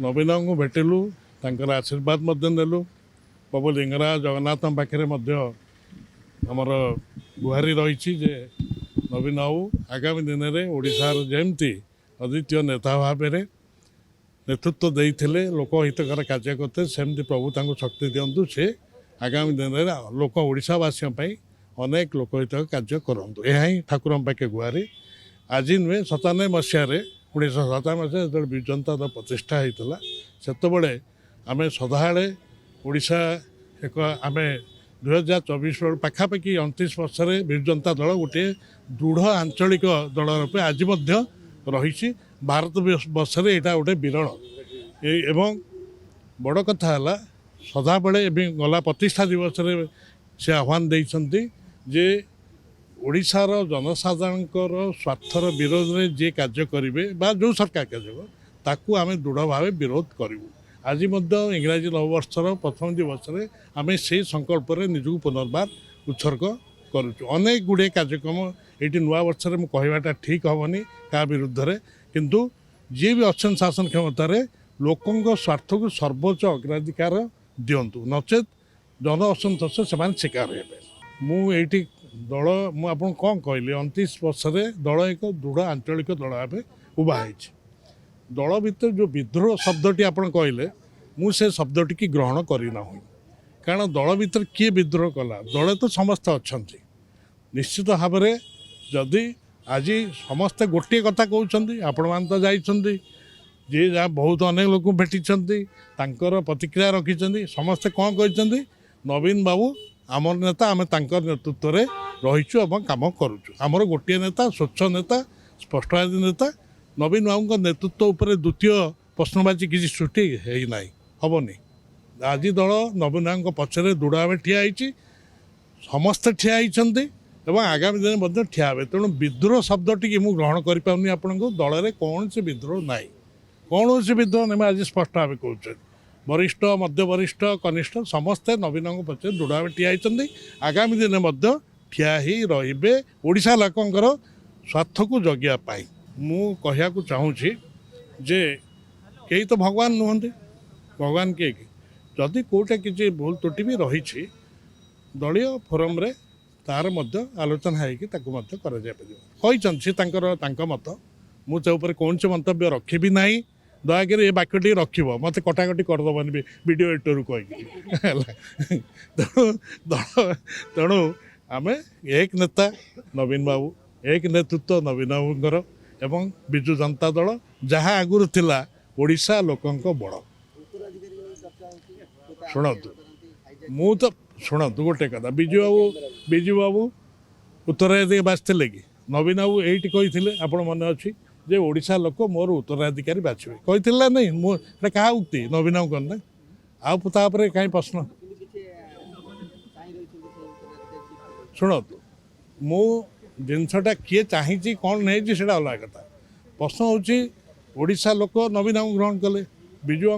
नवीन को भेटिलु तांकर आशीर्वाद नेलु प्रभु लिंगराज जगन्नाथ पाखे आमर गुहारी रही जे नवीन बाबू आगामी दिन में ओडिशार जमती अद्वितीय नेता भाव में नेतृत्व देते लोक हितकर कार्य करते सेमती प्रभु तांको शक्ति दिंतु से आगामी दिन में लोक ओडिशावासी अनेक लोकहित कार्य करूँ यह ही ठाकुर पाखे गुहारी आज नुहे 97 मसीह 1997 मसीह जो विजु जनता दल प्रतिष्ठा होता से आम सदाबे ओडिशा एक आम 2024 पाखापाखि 29 वर्ष विजु जनता दल गोटे दृढ़ आंचलिक दल रूपे आज रही भारत वर्ष में यहाँ गोटे विरल एवं बड़ कथा है सदाबे गला प्रतिष्ठा दिवस से आह्वान देते जे ओडिशार जनसाधारण स्वार्थर विरोध में जे कार्य करेंगे जो सरकार कार्य ताकू आम दृढ़ भाव विरोध करूँ आज इंग्राजी नववर्षर प्रथम दिवस में आम से संकल्प निजक पुनर्बार उत्सर्ग करुचु अनेक गुड़े कार्यक्रम ये नुआ वर्ष में कहवाटा ठीक हेनी क्या विरुद्ध में किंतु जी भी अच्छा शासन क्षमतार लोकों स्वार्थ को सर्वोच्च अग्राधिकार दिंतु नचेत जन असंतोष से शिकार हे मुझे दल मुझे कौन कहली 29 वर्ष दल एक दृढ़ आंचलिक दल भाव उभाई दल भितर जो विद्रोह शब्दटी आप कहले मुझे शब्दटी की ग्रहण करना कारण दल भितर किए विद्रोह कला दल तो समस्त अच्छा निश्चित भाव में जदि आज समस्ते गोटे कथा कहते आपण मान तो जाइछन्ति जी जहाँ बहुत अनेक लोक भेटी प्रतिक्रिया रखी समस्ते कौन कहते नवीन बाबू आमर नेता आम नेतृत्व में रहीचु और कम करुचु आमर गोटे नेता स्वच्छ नेता स्पष्टवादी नेता नवीन बाबू नेतृत्व उपर द्वितीय प्रश्नवाची किसी सृष्टि है हेनी आज दल नवीन बाबू पचर दृढ़ भाव ठिया समस्ते ठिया एवं आगामी दिन में ठिया हे तेणु विद्रोह शब्दटी की मुझे ग्रहण करें आपण को दल में कौन से विद्रोह ना कौन से विद्रोह नहीं आज स्पष्ट भाव कहते वरिष्ठ मध्य वरिष्ठ कनिष्ठ समस्ते नवीन पचे दृढ़ भाव ठिया आगामी दिन में ठिया ही रे ओडिशा लोकंर स्वार्थ को जगियापाई मु कहया चाहूँगी जे कई तो भगवान नुहति भगवान किए कि जदि कौटे किसी भूल त्रुटि भी रही दलीय फोरम रे तार मध्य आलोचना है मत मुझे कौन से मंतव्य रखी भी ना दयाकर ये वाक्यटी रख मत कटाकटी करदेवन वीडियो एडिटर कहीकि तेणु आम एक नेता नवीन बाबू एक नेतृत्व नवीन बाबूर एवं विजु जनता दल जहाँ आगुरी थिला ओडिशा लोकों बड़ शुणु मु तो शुणु गोटे कथा विजु बाबू उत्तराधिकारी बाछिले कि नवीन बाबू ये कही आपण मन अच्छी जे ओडिशा लोक मोर उत्तराधिकारी बाछे कही नहीं मुझे क्या उक्ति नवीन बाबू करना आउे कहीं प्रश्न शुणु मु जिनसटा किए चाहिए कौन नहीं से अलग कथा प्रश्न हूँ ओडिशा लोक नवीन बाबू ग्रहण कले विजु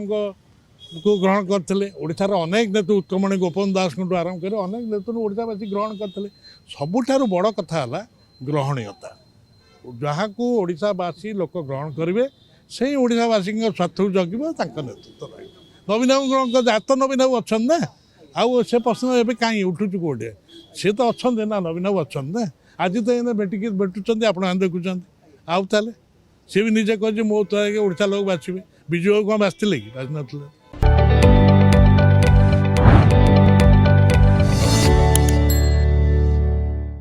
को ग्रहण करते ओडिशार अनेक नेतृ उत्कमणि गोपन दास को आरंभ कर अनेक नेतृत्व ओडिशावासी ग्रहण करते सबुठारु बड़ कथा है ग्रहणीयता जहाँ को ओडिशावासी लोक ग्रहण करेंगे से ओडिशावासी स्वार्थ को जगिब नेतृत्व नवीन बाबू ग्रहण कर तो नवीन बाबू अच्छा ना आउ से प्रश्न एवं कहीं उठुच कौटे सी तो अच्छा ना नवीन बाबू अच्छा ना आज तो ये भेटिक भेटुंट आप देखुं आउ ताले सी भी निजे कहे मो उत्तर ओडिशा लोक बाछे विजु बाबू कौन बाछिले कि बाछि नथिले